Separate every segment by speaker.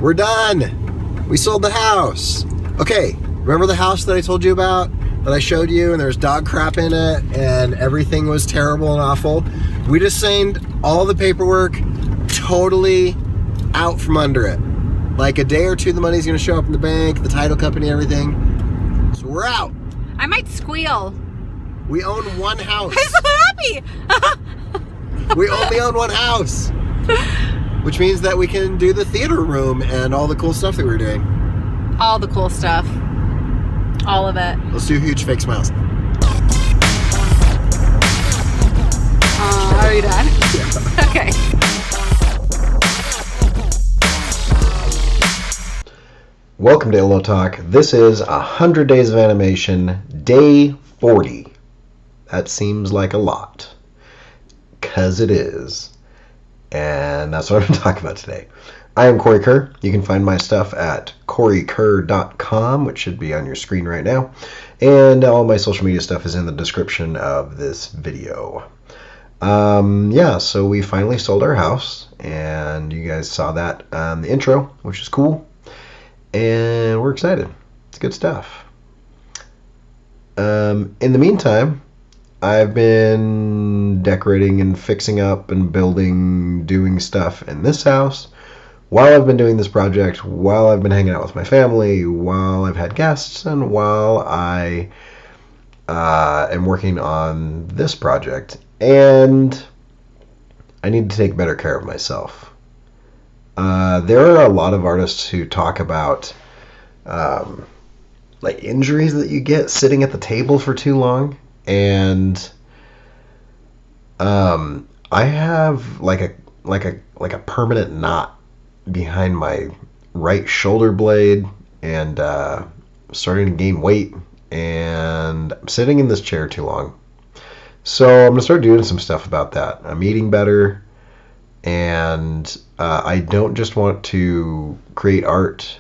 Speaker 1: We're done. We sold the house. Okay, remember the house that I told you about, that I showed you, and there's dog crap in it, and everything was terrible and awful? We just signed all the paperwork totally out from under it. Like a day or two, the money's going to show up in the bank, the title company, everything. So we're out.
Speaker 2: I might squeal.
Speaker 1: We own one house.
Speaker 2: I'm so happy.
Speaker 1: We only own one house. Which means that we can do the theater room and all the cool stuff that we're doing.
Speaker 2: All the cool stuff. All of it.
Speaker 1: Let's do huge fake smiles.
Speaker 2: Are you done?
Speaker 1: Yeah.
Speaker 2: Okay.
Speaker 1: Welcome to Illo Talk. This is 100 Days of Animation, day 40. That seems like a lot. 'Cause it is. And that's what I'm going to talk about today. I am Cory Kerr. You can find my stuff at kuretake.com, which should be on your screen right now. And all my social media stuff is in the description of this video. So we finally sold our house, and you guys saw that on the intro, which is cool. And we're excited. It's good stuff. In the meantime, I've been decorating and fixing up and building, doing stuff in this house while I've been doing this project, while I've been hanging out with my family, while I've had guests, and while I am working on this project. And I need to take better care of myself. There are a lot of artists who talk about like injuries that you get sitting at the table for too long. And I have like a permanent knot behind my right shoulder blade, and starting to gain weight, and I'm sitting in this chair too long. So I'm gonna start doing some stuff about that. I'm eating better, and I don't just want to create art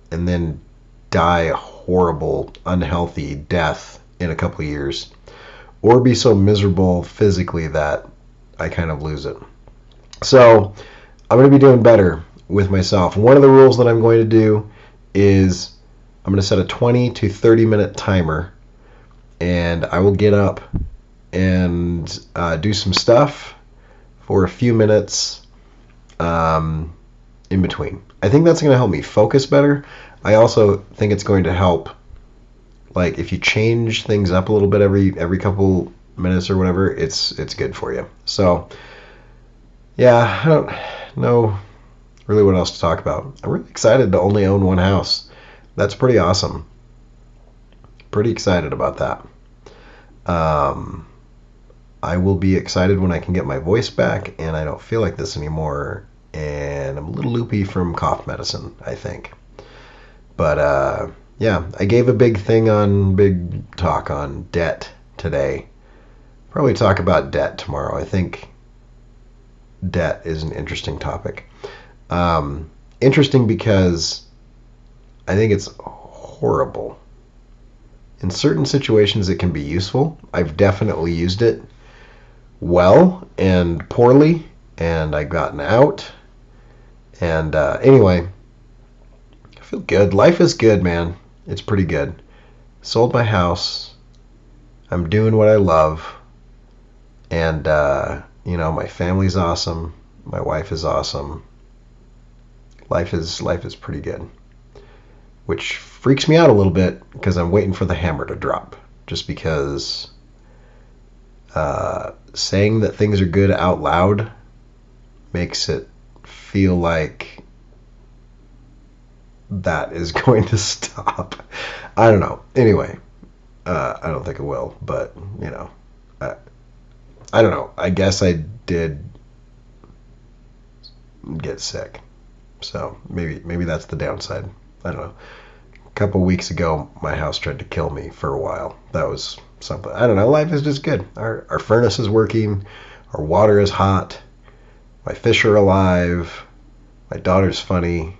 Speaker 1: and then die a horrible, unhealthy death in a couple of years, or be so miserable physically that I kind of lose it. So I'm going to be doing better with myself. One of the rules that I'm going to do is I'm going to set a 20 to 30 minute timer, and I will get up and do some stuff for a few minutes in between. I think that's going to help me focus better. I also think it's going to help, like, if you change things up a little bit every couple minutes or whatever, it's good for you. So yeah, I don't know really what else to talk about. I'm really excited to only own one house. That's pretty awesome. Pretty excited about that. I will be excited when I can get my voice back and I don't feel like this anymore, and I'm a little loopy from cough medicine, I think. But yeah, I gave a big talk on debt today. Probably talk about debt tomorrow. I think debt is an interesting topic. Interesting because I think it's horrible. In certain situations it can be useful. I've definitely used it well and poorly, and I've gotten out. And anyway, I feel good. Life is good, man. It's pretty good. Sold my house. I'm doing what I love. And, my family's awesome. My wife is awesome. Life is pretty good. Which freaks me out a little bit because I'm waiting for the hammer to drop. Just because saying that things are good out loud makes it feel like that is going to stop. I don't know. Anyway, I don't think it will, but I don't know. I guess I did get sick, so maybe that's the downside. I don't know. A couple weeks ago, my house tried to kill me for a while. That was something. I don't know. Life is just good. Our furnace is working. Our water is hot. My fish are alive. My daughter's funny.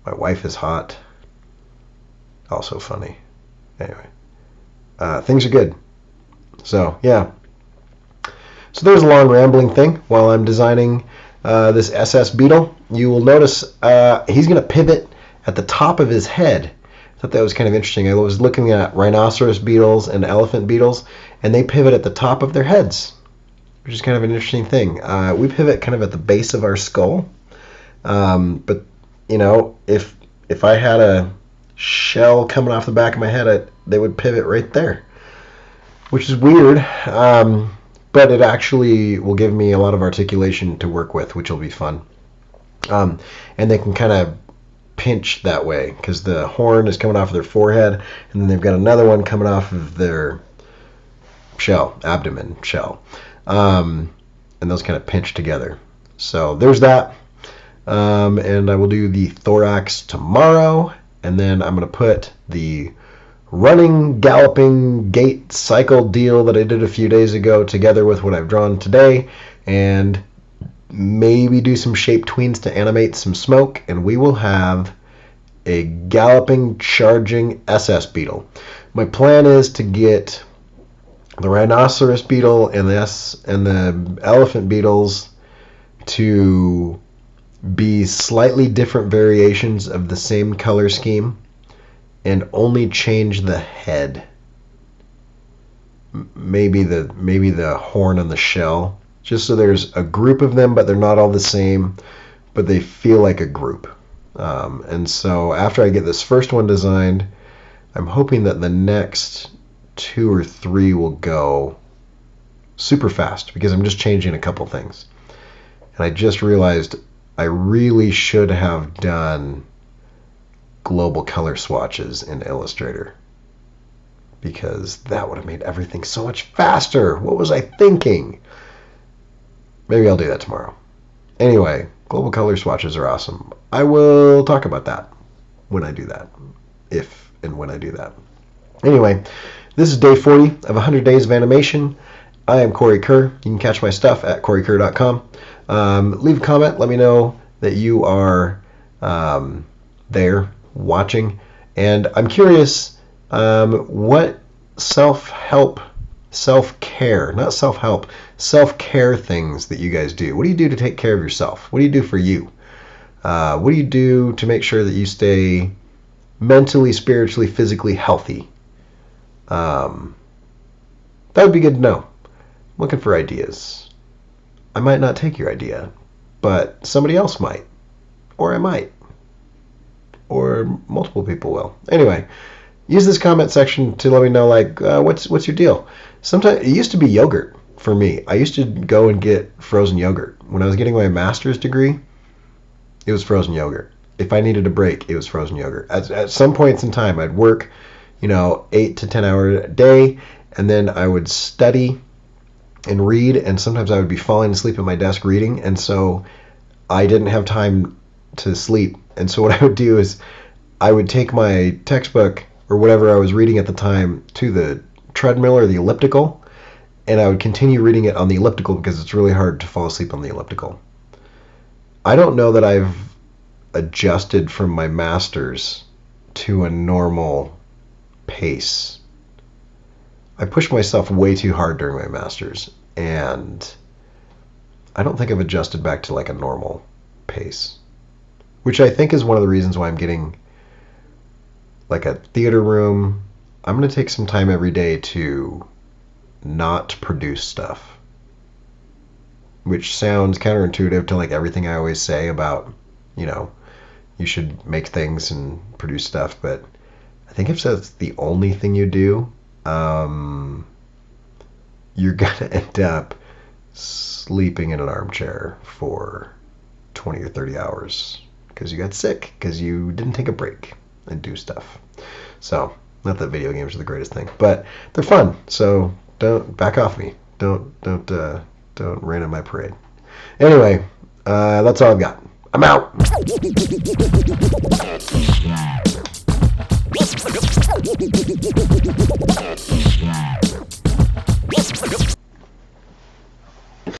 Speaker 1: My wife is hot. Also funny. Anyway, things are good. So yeah. So there's a long rambling thing while I'm designing this SS Beetle. you will notice he's going to pivot at the top of his head. I thought that was kind of interesting. I was looking at rhinoceros beetles and elephant beetles, and they pivot at the top of their heads, which is kind of an interesting thing. We pivot kind of at the base of our skull, but you know, if I had a shell coming off the back of my head, they would pivot right there, which is weird, but it actually will give me a lot of articulation to work with, which will be fun. And they can kind of pinch that way because the horn is coming off of their forehead, and then they've got another one coming off of their abdomen shell, and those kind of pinch together. So there's that, and I will do the thorax tomorrow, and then I'm going to put the running, galloping, gait cycle deal that I did a few days ago together with what I've drawn today, and maybe do some shape tweens to animate some smoke, and we will have a galloping, charging SS beetle. My plan is to get the rhinoceros beetle and the elephant beetles to be slightly different variations of the same color scheme and only change the head. Maybe the horn and the shell, just so there's a group of them, but they're not all the same, but they feel like a group. And so after I get this first one designed, I'm hoping that the next 2 or 3 will go super fast because I'm just changing a couple things. And I just realized I really should have done global color swatches in Illustrator, because that would have made everything so much faster. What was I thinking? Maybe I'll do that tomorrow. Anyway, global color swatches are awesome. I will talk about that when I do that, if and when I do that. Anyway, this is day 40 of 100 Days of Animation. I am Cory Kerr. You can catch my stuff at kuretake.com. Leave a comment. Let me know that you are there watching. And I'm curious what self-care things that you guys do. What do you do to take care of yourself? What do you do for you? What do you do to make sure that you stay mentally, spiritually, physically healthy? That would be good to know. I'm looking for ideas. I might not take your idea, but somebody else might. Or I might. Or multiple people will. Anyway, use this comment section to let me know, like, what's your deal? Sometimes it used to be yogurt for me. I used to go and get frozen yogurt. When I was getting my master's degree, it was frozen yogurt. If I needed a break, it was frozen yogurt. At some points in time, I'd work, 8 to 10 hours a day, and then I would study and read, and sometimes I would be falling asleep at my desk reading, and so I didn't have time to sleep. And so what I would do is I would take my textbook or whatever I was reading at the time to the treadmill or the elliptical, and I would continue reading it on the elliptical because it's really hard to fall asleep on the elliptical. I don't know that I've adjusted from my master's to a normal pace. I pushed myself way too hard during my master's, and I don't think I've adjusted back to like a normal pace, which I think is one of the reasons why I'm getting like a theater room. I'm going to take some time every day to not produce stuff, which sounds counterintuitive to like everything I always say about, you should make things and produce stuff. But I think if that's the only thing you do, you're going to end up sleeping in an armchair for 20 or 30 hours because you got sick, because you didn't take a break and do stuff. So, not that video games are the greatest thing, but they're fun. So don't back off me. Don't rain on my parade. Anyway, that's all I've got. I'm out.